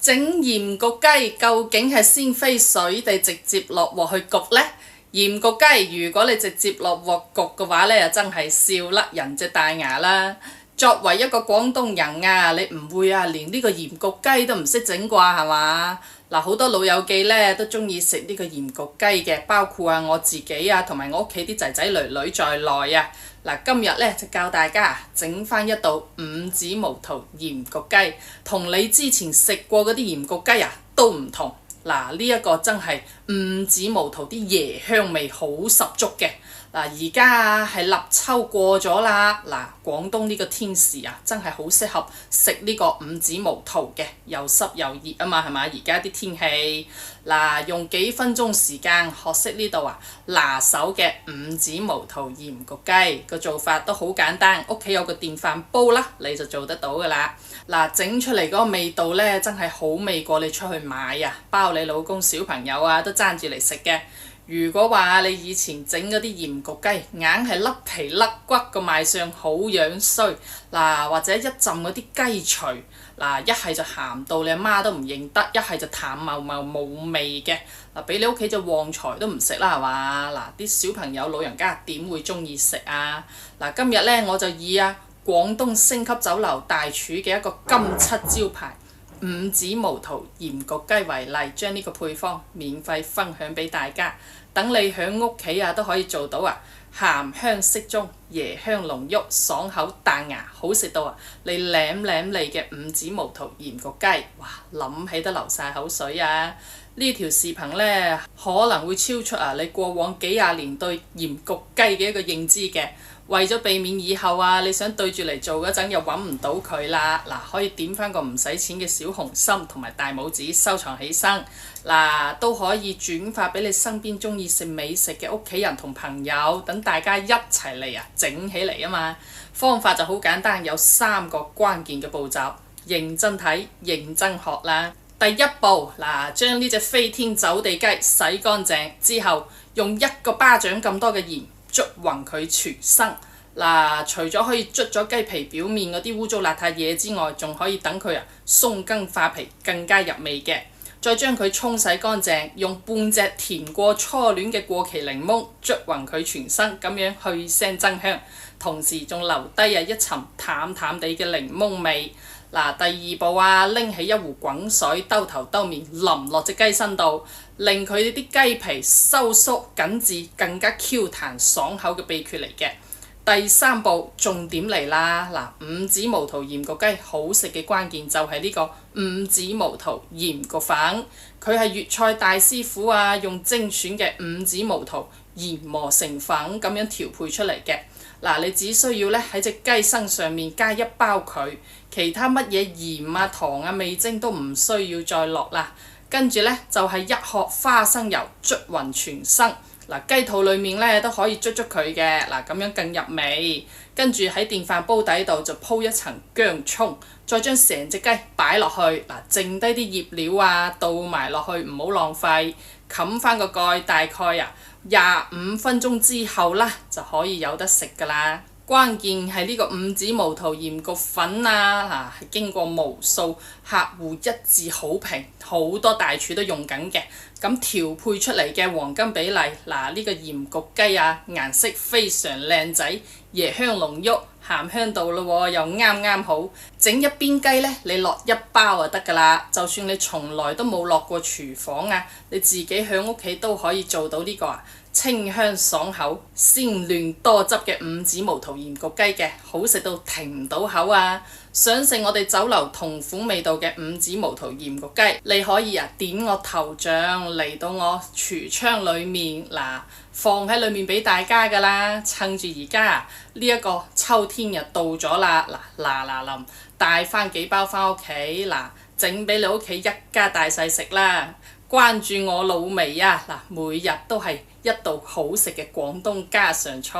整鹽焗雞究竟係先飛水定直接落鑊去焗呢？鹽焗雞如果你直接落鑊焗嘅話呢，真係笑甩人隻大牙啦！作為一個廣東人啊，你唔會啊連呢個鹽焗雞都唔識整啩係嘛？嗱，好多老友記呢都中意食呢個鹽焗雞嘅，包括啊我自己啊同埋我屋企啲仔仔女女在內啊。嗱，今日呢就教大家整返一道五指毛肚鹽焗雞，同你之前食過嗰啲鹽焗雞啊都唔同。嗱，呢一個真係五指毛肚啲椰香味好十足嘅。嗱，而家係立秋過咗啦，嗱，廣東呢個天時啊，真係好適合食呢個五指毛肚嘅，又濕又熱啊嘛，係咪？而家啲天氣，嗱，用幾分鐘時間學識呢度啊拿手嘅五指毛肚鹽焗雞，個做法都好簡單，屋企有個電飯煲啦，你就做得到噶啦。嗱，整出嚟嗰個味道呢，真係好味過你出去買啊，包你老公小朋友啊都爭住嚟食嘅。如果話你以前整嗰啲鹽焗雞，硬係甩皮甩骨個賣相好樣衰，嗱，或者一浸嗰啲雞脆，嗱，一係就鹹到你阿媽都唔認得，一係就淡茂茂冇味嘅，嗱，俾你屋企隻旺財都唔食啦係嘛？嗱，啲小朋友老人家點會中意食啊？嗱，今日呢，我就以廣東星級酒樓大廚嘅一個金漆招牌五指毛肚鹽焗雞為例，將呢個配方免費分享俾大家，等你響屋企都可以做到鹹香適中，椰香濃郁，爽口彈牙，好食到你舐舐脷嘅五指毛肚鹽焗雞，哇，諗起都流晒口水啊！呢條視頻呢，可能會超出你過往幾廿年對鹽焗雞嘅一個認知嘅。為咗避免以後你想對住嚟做嗰陣又揾唔到佢啦，嗱，可以點返個唔使錢嘅小紅心同埋大拇指收藏起身，嗱，都可以轉發俾你身邊中意食美食嘅屋企人同朋友，等大家一齊嚟整起嚟啊嘛！方法就好簡單，有3個關鍵嘅步驟，認真睇，認真學啦。第一步，嗱，將呢隻飛天走地雞洗乾淨之後，用1個巴掌咁多嘅鹽捽勻佢全身。嗱，除咗可以捽咗雞皮表面嗰啲污糟邋遢嘢之外，仲可以等佢鬆筋化皮，更加入味嘅。再將佢沖洗乾淨，用半隻甜過初戀嘅過期檸檬捽勻佢全身，咁樣去腥增香，同時仲留低一層淡淡地嘅檸檬味。嗱，第二步拎起一壺滾水，兜頭兜面淋落隻雞身度，令佢啲雞皮收縮緊緻，更加 Q 彈爽口嘅秘訣嚟嘅。第三步重點嚟啦，嗱，五指毛肚鹽焗雞好食嘅關鍵就係呢個五指毛肚鹽焗粉，佢係粵菜大師傅用精選嘅五指毛肚研磨成粉咁樣調配出嚟嘅。嗱，你只需要喺隻雞身上面加一包佢，其他乜嘢鹽糖味精都唔需要再落啦。跟住呢，就係1殼花生油捽勻全身。嗱，雞肚裡面呢都可以捽佢嘅，嗱，咁樣更入味。跟住喺電飯煲底度就鋪一層薑葱，再將成隻雞擺落去，嗱，剩低啲醃料倒埋落去，唔好浪費，冚返個蓋，大概25分鐘之後啦，就可以有得食㗎啦。關鍵係呢個五指毛肚鹽焗粉係經過無數客戶一致好評，好多大廚都用緊嘅。咁調配出嚟嘅黃金比例，嗱，呢個鹽焗雞顏色非常靚仔，椰香濃郁，鹹香度咯又啱啱好。整一邊雞呢，你落1包就得㗎啦。就算你從來都冇落過廚房你自己喺屋企都可以做到呢個清香爽口、鮮嫩多汁嘅五指毛肚鹽焗雞嘅，好食到停唔到口啊！想食我哋酒樓同款味道嘅五指毛肚鹽焗雞，你可以點我頭像嚟到我櫥窗裡面，放喺裡面俾大家㗎啦。趁住而家呢一個秋天又到咗啦，臨帶返幾包返屋企，整俾你屋企一家大細食啦。關注我老微每日都係一道好食嘅廣東家常菜